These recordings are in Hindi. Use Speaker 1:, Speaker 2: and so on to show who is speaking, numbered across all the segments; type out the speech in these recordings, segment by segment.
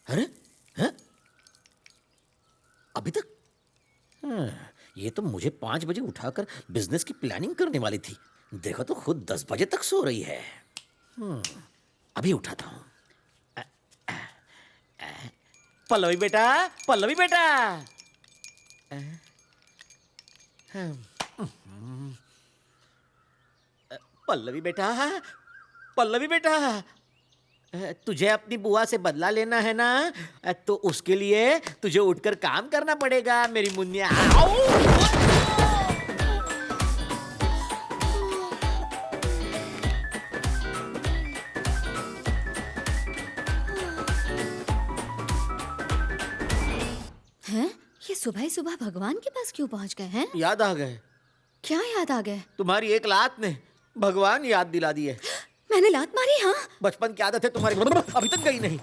Speaker 1: अरे हैं? अभी तक? ये तो मुझे 5 बजे उठाकर बिजनेस की प्लानिंग करने वाली थी। देखो तो खुद 10 बजे तक सो रही है। अभी उठाता हूँ। पल्लवी बेटा, पल्लवी बेटा। पल्लवी बेटा, पल्लवी बेटा, तुझे अपनी बुआ से बदला लेना है ना, तो उसके लिए तुझे उठकर काम करना पड़ेगा मेरी मुन्निया।
Speaker 2: हैं? ये सुबह ही सुबह भगवान के पास क्यों पहुंच गए हैं?
Speaker 1: याद आ गए।
Speaker 2: क्या याद आ गए?
Speaker 1: तुम्हारी एक लात ने भगवान याद दिला दिए।
Speaker 2: मैंने लात मारी? हाँ।
Speaker 1: बचपन की आदत है तुम्हारी, अभी तक गई नहीं।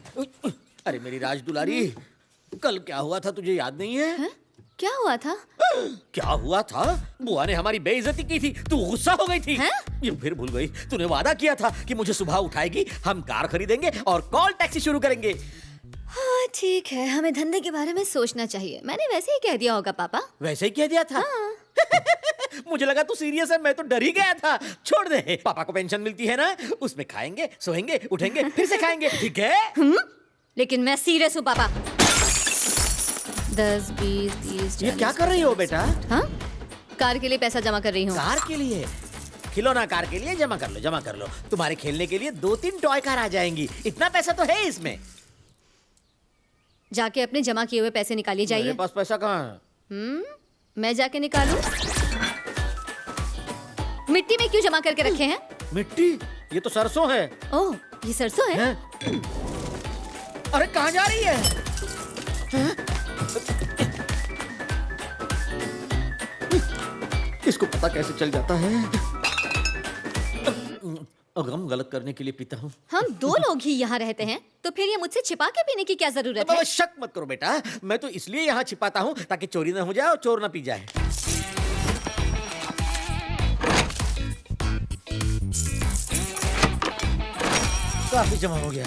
Speaker 1: अरे मेरी राज दुलारी, कल क्या हुआ था तुझे याद नहीं है?
Speaker 2: हैं? क्या हुआ था?
Speaker 1: क्या हुआ था? बुआ ने हमारी बेइज्जती की थी, तू गुस्सा हो गई थी।
Speaker 2: हैं?
Speaker 1: ये फिर भूल गई? तूने वादा किया था कि मुझे सुबह उठाएगी, हम कार खरीदेंगे और कॉल टैक्सी शुरू करेंगे।
Speaker 2: हाँ ठीक है, हमें धंधे के बारे में सोचना चाहिए। मैंने वैसे ही कह दिया होगा पापा।
Speaker 1: वैसे ही कह दिया था?
Speaker 2: हाँ।
Speaker 1: मुझे लगा तू सीरियस है, मैं तो डर ही गया था। छोड़ दे, पापा को पेंशन मिलती है ना, उसमें खाएंगे, सोएंगे, उठेंगे, फिर से खाएंगे, ठीक है?
Speaker 2: लेकिन मैं सीरियस हूँ पापा। 10, 20, 30,
Speaker 1: ये क्या कर रही हो बेटा?
Speaker 2: हाँ? कार के लिए पैसा जमा कर रही हूँ।
Speaker 1: कार के लिए? खिलौना कार के लिए जमा कर लो, जमा कर लो। तुम्हारे खेलने के लिए 2-3 टॉय कार आ जाएंगी। इतना पैसा तो है इसमें।
Speaker 2: जाके अपने जमा किए हुए पैसे निकालिए जाइए।
Speaker 1: मेरे पास पैसा कहाँ है?
Speaker 2: मैं जाके निकालूं? मिट्टी में क्यों जमा करके रखे हैं?
Speaker 1: मिट्टी? ये तो सरसों है।
Speaker 2: ओह, ये सरसों है?
Speaker 1: हैं? अरे कहाँ जा रही है? हैं? इसको पता कैसे चल जाता है? हम गलत करने के लिए पीता हूँ।
Speaker 2: हम 2 लोग ही यहाँ रहते हैं, तो फिर ये मुझसे छिपा के पीने की क्या जरूरत है?
Speaker 1: शक मत करो बेटा, मैं तो इसलिए यहाँ छिपाता हूँ ताकि चोरी ना हो जाए और चोर ना पी जाए। काफी जमा हो गया।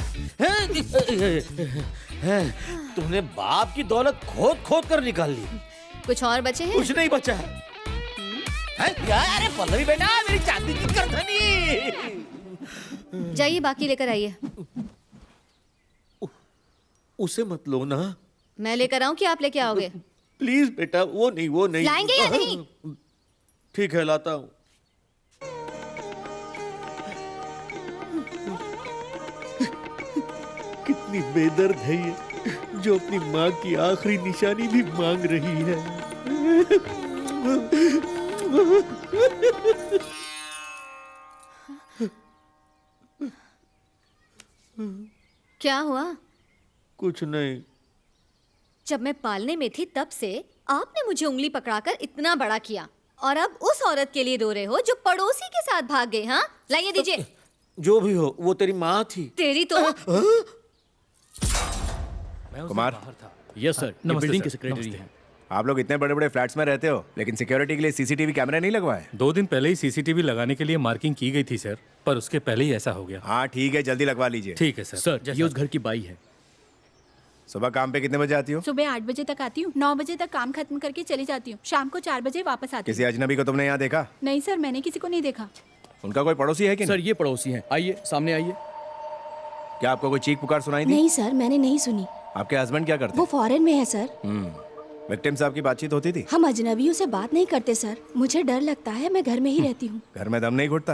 Speaker 1: तुमने बाप की दौलत खोद खोद कर निकाल ली।
Speaker 2: कुछ और बचे हैं?
Speaker 1: कुछ नहीं बचा। यार, अरे पल्लवी बेटा, मेरी चांदी की करधनी।
Speaker 2: जाइए बाकी लेकर आइए।
Speaker 1: उसे मत लो ना।
Speaker 2: मैं लेकर आऊं कि आप लेके आओगे?
Speaker 1: प्लीज बेटा, वो नहीं।
Speaker 2: लाएंगे या नहीं?
Speaker 1: ठीक है, लाता हूँ। कितनी बेदर्द है ये, जो अपनी माँ की आखिरी निशानी भी मांग रही है।
Speaker 2: क्या हुआ?
Speaker 1: कुछ नहीं।
Speaker 2: जब मैं पालने में थी तब से आपने मुझे उंगली पकड़ाकर इतना बड़ा किया, और अब उस औरत के लिए रो रहे हो जो पड़ोसी के साथ भाग गई। हाँ, लाइए दीजिए।
Speaker 1: जो भी हो, वो तेरी माँ थी।
Speaker 2: तेरी तो।
Speaker 3: कुमार।
Speaker 4: यस सर, ये बिल्डिंग के सेक्रेटरी हैं।
Speaker 3: आप लोग इतने बड़े बड़े फ्लैट्स में रहते हो, लेकिन सिक्योरिटी के लिए सीसीटीवी कैमरा नहीं लगवाए?
Speaker 4: 2 दिन पहले ही सीसीटीवी लगाने के लिए मार्किंग की गई थी सर, पर उसके पहले ही ऐसा हो गया।
Speaker 3: हाँ ठीक है, जल्दी लगवा लीजिए।
Speaker 4: ठीक है सर।
Speaker 5: सर, ये उस घर की बाई है।
Speaker 3: सुबह काम पे कितने बजे आती हो?
Speaker 6: सुबह 8 बजे तक आती हूँ, 9 बजे तक काम खत्म करके चली जाती हूँ, शाम को 4 बजे वापस आती हूँ।
Speaker 3: किसी अजनबी को तुमने यहाँ देखा?
Speaker 6: नहीं सर, मैंने किसी को नहीं देखा।
Speaker 3: उनका कोई पड़ोसी है कि
Speaker 5: सर
Speaker 3: नहीं?
Speaker 5: ये पड़ोसी हैं, आइए सामने आइए।
Speaker 3: क्या आपको कोई चीख पुकार सुनाई दी?
Speaker 7: नहीं सर, मैंने नहीं सुनी।
Speaker 3: आपके हस्बैंड क्या करते?
Speaker 7: वो फॉरेन में है सर।
Speaker 3: विक्टिम साहब की बातचीत होती थी?
Speaker 7: हम अजनबियों से बात नहीं करते सर, मुझे डर लगता है, मैं घर में ही रहती हूँ।
Speaker 3: घर में दम नहीं घुटता?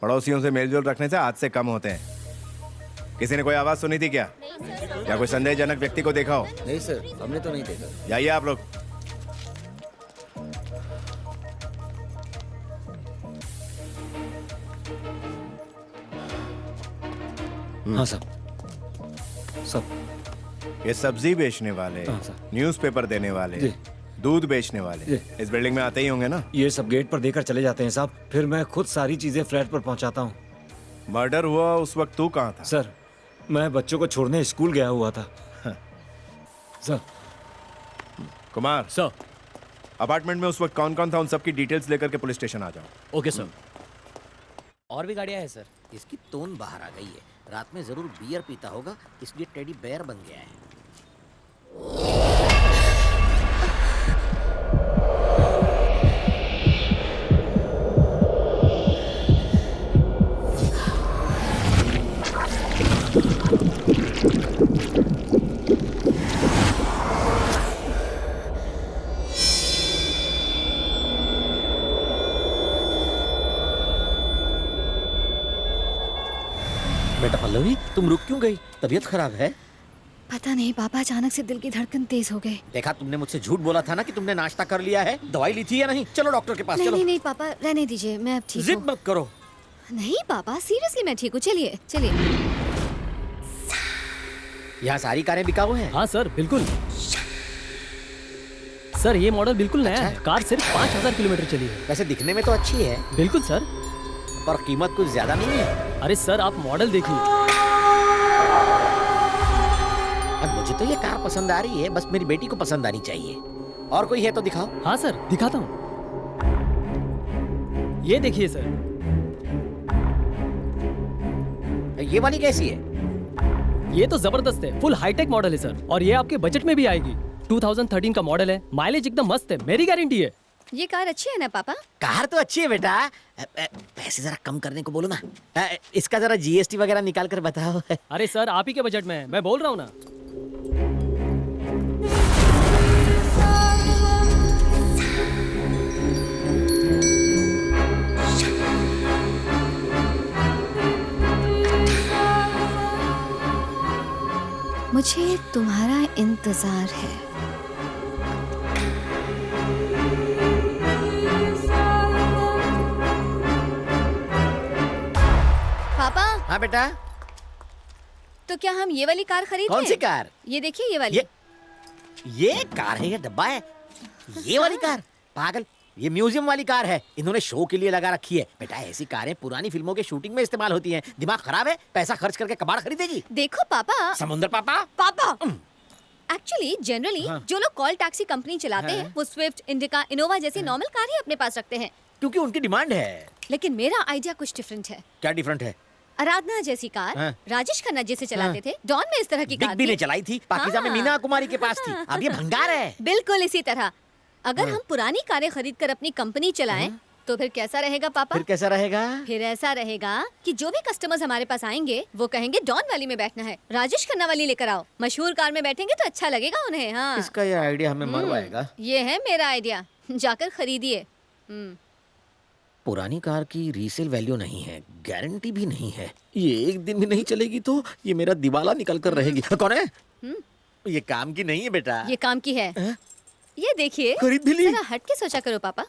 Speaker 3: पड़ोसियों से मेलजोल रखने से हादसे कम होते हैं। किसी ने कोई आवाज सुनी थी क्या? या कोई संदेहजनक व्यक्ति को देखा हो?
Speaker 1: नहीं सर, हमने तो नहीं देखा।
Speaker 3: जाइए आप लोग।
Speaker 5: हाँ साहब, सब
Speaker 3: ये सब्जी बेचने वाले,
Speaker 5: हाँ, सर।
Speaker 3: न्यूज़पेपर देने वाले,
Speaker 5: जी।
Speaker 3: दूध बेचने वाले
Speaker 5: जी।
Speaker 3: इस बिल्डिंग में आते ही होंगे ना?
Speaker 8: ये सब गेट पर देकर चले जाते हैं साहब, फिर मैं खुद सारी चीजें फ्लैट पर पहुंचाता हूँ।
Speaker 3: मर्डर हुआ उस वक्त तू कहाँ था?
Speaker 8: सर, मैं बच्चों को छोड़ने स्कूल गया हुआ था। सर।
Speaker 3: कुमार
Speaker 5: सर।
Speaker 3: अपार्टमेंट में उस वक्त कौन कौन था, उन सबकी डिटेल्स लेकर के पुलिस स्टेशन आ जाओ।
Speaker 5: Okay sir.
Speaker 1: और भी गाड़ियां हैं सर। इसकी तोन बाहर आ गई है। रात में जरूर बियर पीता होगा, इसलिए टेडी बेयर बन गया है। बेटा पल्लवी, तुम रुक क्यों गई? तबीयत खराब है?
Speaker 2: पता नहीं पापा, अचानक से दिल की धड़कन तेज हो गई।
Speaker 1: देखा, तुमने मुझसे झूठ बोला था ना कि तुमने नाश्ता कर लिया है। दवाई ली थी या नहीं? चलो डॉक्टर के पास
Speaker 2: नहीं
Speaker 1: चलो।
Speaker 2: नहीं नहीं पापा, रहने दीजिए, मैं अब ठीक
Speaker 1: जिद
Speaker 2: हूँ।
Speaker 1: मत करो।
Speaker 2: नहीं पापा, सीरियसली मैं ठीक हूँ। चलिए चलिए।
Speaker 1: यहाँ सारी कारें बिकाऊ हैं।
Speaker 5: हाँ सर, बिल्कुल। सर ये मॉडल बिल्कुल नया है। कार सिर्फ 5000 किलोमीटर चली है।
Speaker 1: वैसे दिखने में तो अच्छी है,
Speaker 5: बिल्कुल सर।
Speaker 1: पर कीमत कुछ ज्यादा नहीं है।
Speaker 5: अरे सर आप मॉडल देखिए।
Speaker 1: अब मुझे तो ये कार पसंद आ रही है, बस मेरी बेटी को पसंद आनी चाहिए। और कोई है तो दिखाओ।
Speaker 5: हाँ सर, दिखाता हूँ। ये देखिए सर।
Speaker 1: ये वाली कैसी है?
Speaker 5: ये तो जबरदस्त है, फुल हाईटेक मॉडल है सर, और ये आपके बजट में भी आएगी। 2013 का मॉडल है, माइलेज एकदम मस्त है, मेरी गारंटी है।
Speaker 2: ये कार अच्छी है ना पापा?
Speaker 1: कार तो अच्छी है बेटा, पैसे जरा कम करने को बोलो ना। इसका जरा जीएसटी वगैरह निकाल कर बताओ।
Speaker 5: अरे सर आप ही के बजट में है, मैं बोल रहा हूँ ना।
Speaker 2: मुझे तुम्हारा इंतजार है। पापा,
Speaker 1: हाँ बेटा।
Speaker 2: तो क्या हम ये वाली कार खरीदें?
Speaker 1: कौन सी कार?
Speaker 2: ये देखिए, ये वाली।
Speaker 1: ये कार है या डब्बा है? ये वाली कार? पागल, ये म्यूजियम वाली कार है, इन्होंने शो के लिए लगा रखी है। बेटा ऐसी कारें पुरानी फिल्मों के शूटिंग में इस्तेमाल होती हैं। दिमाग खराब है? पैसा खर्च करके कबाड़ खरीदेगी?
Speaker 2: देखो पापा।
Speaker 1: समुंदर पापा।
Speaker 2: पापा एक्चुअली जनरली
Speaker 1: हाँ।
Speaker 2: जो लोग कॉल टैक्सी कंपनी चलाते हैं वो स्विफ्ट, इंडिका, इनोवा जैसी नॉर्मल कार ही अपने पास रखते हैं।
Speaker 1: क्योंकि उनकी डिमांड है।
Speaker 2: लेकिन मेरा आइडिया कुछ डिफरेंट है।
Speaker 1: क्या डिफरेंट है?
Speaker 2: आराधना जैसी कार
Speaker 1: हाँ।
Speaker 2: राजेश खन्ना जैसे चलाते थे, डॉन में इस तरह की
Speaker 1: बिग
Speaker 2: कार
Speaker 1: बी ने
Speaker 2: थी।
Speaker 1: चलाई थी, पाकिजा में
Speaker 2: हाँ।
Speaker 1: मीना कुमारी के पास थी। अब ये भंगार है।
Speaker 2: बिल्कुल इसी तरह अगर हम पुरानी कारें खरीद कर अपनी कंपनी चलाएं तो फिर कैसा रहेगा पापा?
Speaker 1: फिर कैसा रहेगा?
Speaker 2: फिर ऐसा रहेगा कि जो भी कस्टमर्स हमारे पास आएंगे वो कहेंगे डॉन वाली में बैठना है, राजेश खन्ना वाली लेकर आओ। मशहूर कार में बैठेंगे तो अच्छा लगेगा उन्हें। हाँ,
Speaker 1: इसका ये आइडिया हमें मरवाएगा।
Speaker 2: ये है मेरा आइडिया, जाकर खरीदिए।
Speaker 1: पुरानी कार की रीसेल वैल्यू नहीं है, गारंटी भी नहीं है। ये एक दिन भी नहीं चलेगी तो ये मेरा दिवाला निकल कर रहेगी। कौन है? ये काम की नहीं है बेटा।
Speaker 2: ये काम की है। ये देखिए,
Speaker 1: खरीद भी ली?
Speaker 2: जरा हट के सोचा करो पापा।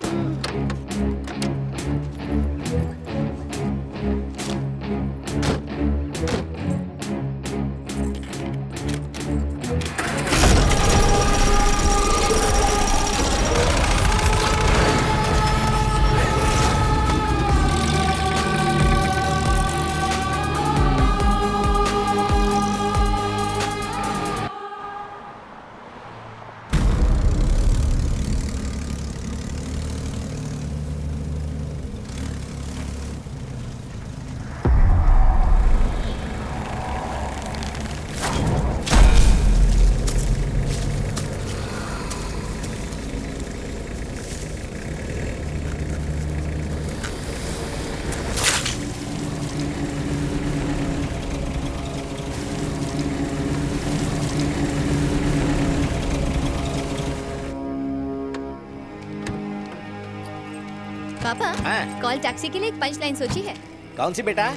Speaker 2: पापा,
Speaker 1: हाँ।
Speaker 2: कॉल टैक्सी के लिए एक पंच लाइन सोची है।
Speaker 1: कौन सी बेटा?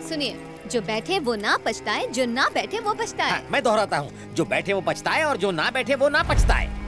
Speaker 2: सुनिए, जो बैठे वो ना पछताए, जो ना बैठे वो पछताए।
Speaker 1: हाँ, मैं दोहराता हूँ, जो बैठे वो पछताए और जो ना बैठे वो ना पछताए।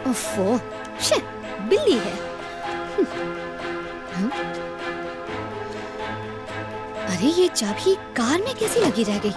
Speaker 2: ओफो, शे, बिल्ली है। अरे ये चाबी कार में कैसी लगी रह गई?